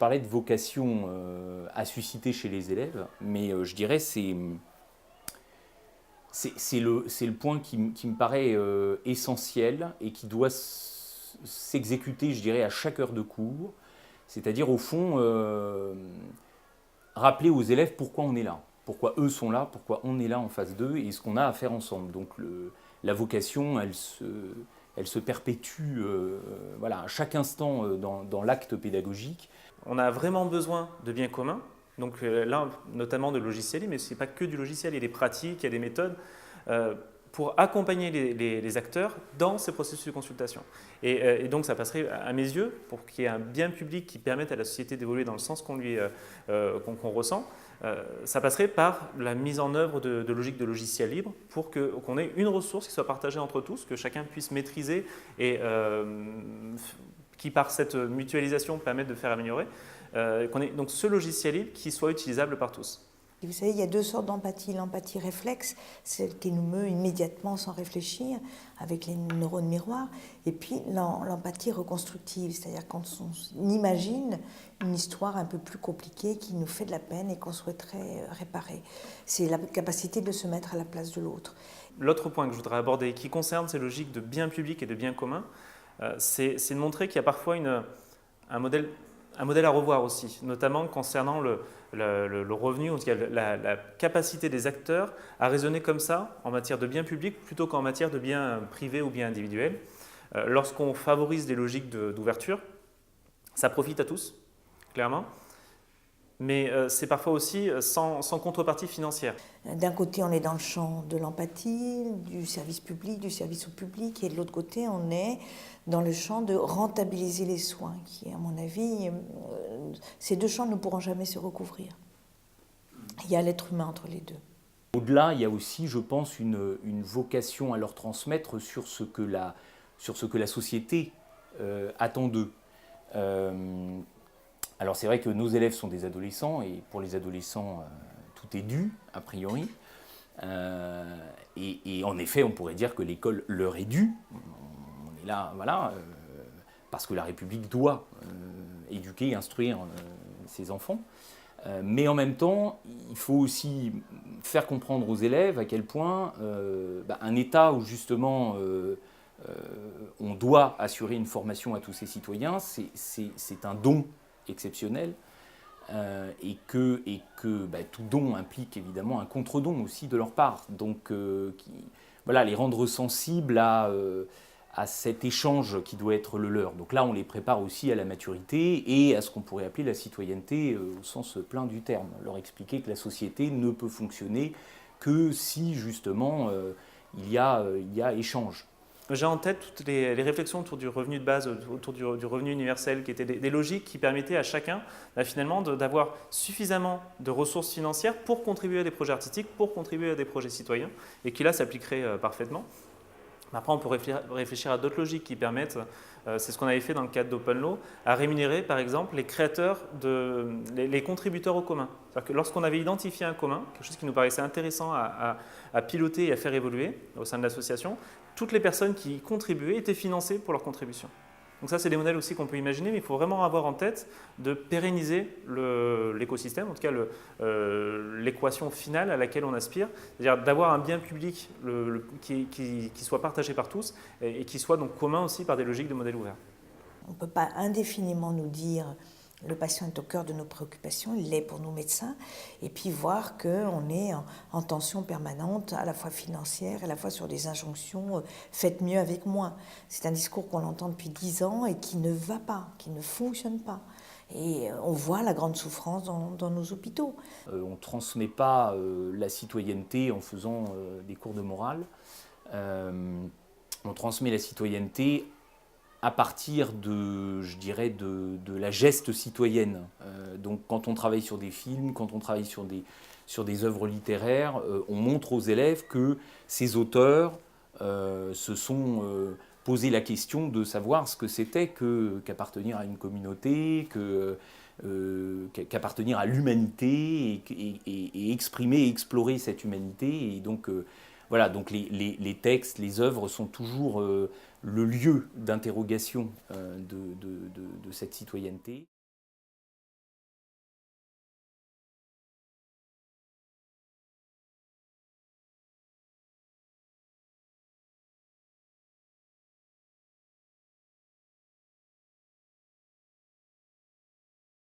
parlais de vocation à susciter chez les élèves, mais je dirais c'est le point qui me paraît essentiel et qui doit s'exécuter, je dirais, à chaque heure de cours. C'est-à-dire, au fond, rappeler aux élèves pourquoi on est là, pourquoi eux sont là, pourquoi on est là en face d'eux et ce qu'on a à faire ensemble. Donc la vocation, elle se perpétue voilà, à chaque instant dans l'acte pédagogique. On a vraiment besoin de biens communs, donc là notamment de logiciels, mais ce n'est pas que du logiciel, il y a des pratiques, il y a des méthodes pour accompagner les acteurs dans ces processus de consultation. Et donc ça passerait à mes yeux, pour qu'il y ait un bien public qui permette à la société d'évoluer dans le sens qu'on ressent, ça passerait par la mise en œuvre de logiques de logiciels libres pour qu'on ait une ressource qui soit partagée entre tous, que chacun puisse maîtriser et qui par cette mutualisation permette de faire améliorer, qu'on ait donc ce logiciel libre qui soit utilisable par tous. Vous savez, il y a deux sortes d'empathie. L'empathie réflexe, celle qui nous meut immédiatement sans réfléchir, avec les neurones miroirs, et puis l'empathie reconstructive, c'est-à-dire quand on imagine une histoire un peu plus compliquée qui nous fait de la peine et qu'on souhaiterait réparer. C'est la capacité de se mettre à la place de l'autre. L'autre point que je voudrais aborder, qui concerne ces logiques de bien public et de bien commun, c'est de montrer qu'il y a parfois un modèle à revoir aussi, notamment concernant le revenu, en tout cas la capacité des acteurs à raisonner comme ça en matière de biens publics plutôt qu'en matière de biens privés ou biens individuels. Lorsqu'on favorise des logiques d'ouverture, ça profite à tous, clairement, mais c'est parfois aussi sans contrepartie financière. D'un côté, on est dans le champ de l'empathie, du service public, du service au public, et de l'autre côté, on est dans le champ de rentabiliser les soins, qui, à mon avis, ces deux champs ne pourront jamais se recouvrir. Il y a l'être humain entre les deux. Au-delà, il y a aussi, je pense, une vocation à leur transmettre sur ce que la société attend d'eux. Alors c'est vrai que nos élèves sont des adolescents, et pour les adolescents, tout est dû, a priori. Et en effet, on pourrait dire que l'école leur est due. On est là, voilà, parce que la République doit éduquer et instruire ses enfants. Mais en même temps, il faut aussi faire comprendre aux élèves à quel point un État où justement on doit assurer une formation à tous ses citoyens, c'est un don exceptionnel et que tout don implique évidemment un contre-don aussi de leur part. Donc voilà, les rendre sensibles à cet échange qui doit être le leur. Donc là, on les prépare aussi à la maturité et à ce qu'on pourrait appeler la citoyenneté au sens plein du terme. Leur expliquer que la société ne peut fonctionner que si justement il y a échange. J'ai en tête toutes les réflexions autour du revenu de base, autour du revenu universel, qui étaient des logiques qui permettaient à chacun finalement d'avoir suffisamment de ressources financières pour contribuer à des projets artistiques, pour contribuer à des projets citoyens, et qui là s'appliqueraient parfaitement. Après, on peut réfléchir à d'autres logiques qui permettent, c'est ce qu'on avait fait dans le cadre d'Open Law, à rémunérer par exemple les créateurs, les contributeurs au commun. C'est-à-dire que lorsqu'on avait identifié un commun, quelque chose qui nous paraissait intéressant à piloter et à faire évoluer au sein de l'association, toutes les personnes qui y contribuaient étaient financées pour leur contribution. Donc ça, c'est des modèles aussi qu'on peut imaginer, mais il faut vraiment avoir en tête de pérenniser l'écosystème, en tout cas l'équation finale à laquelle on aspire, c'est-à-dire d'avoir un bien public qui soit partagé par tous et qui soit donc commun aussi par des logiques de modèles ouverts. On ne peut pas indéfiniment nous dire le patient est au cœur de nos préoccupations, il l'est pour nous médecins, et puis voir qu'on est en tension permanente, à la fois financière, à la fois sur des injonctions « faites mieux avec moins ». C'est un discours qu'on entend depuis 10 ans et qui ne va pas, qui ne fonctionne pas. Et on voit la grande souffrance dans nos hôpitaux. On ne transmet pas la citoyenneté en faisant des cours de morale. On transmet la citoyenneté à partir je dirais, de la geste citoyenne. Donc quand on travaille sur des films, quand on travaille sur des œuvres littéraires, on montre aux élèves que ces auteurs se sont posé la question de savoir ce que c'était qu'appartenir à une communauté, qu'appartenir à l'humanité et exprimer et explorer cette humanité. Et donc voilà, donc les textes, les œuvres sont toujours le lieu d'interrogation de cette citoyenneté.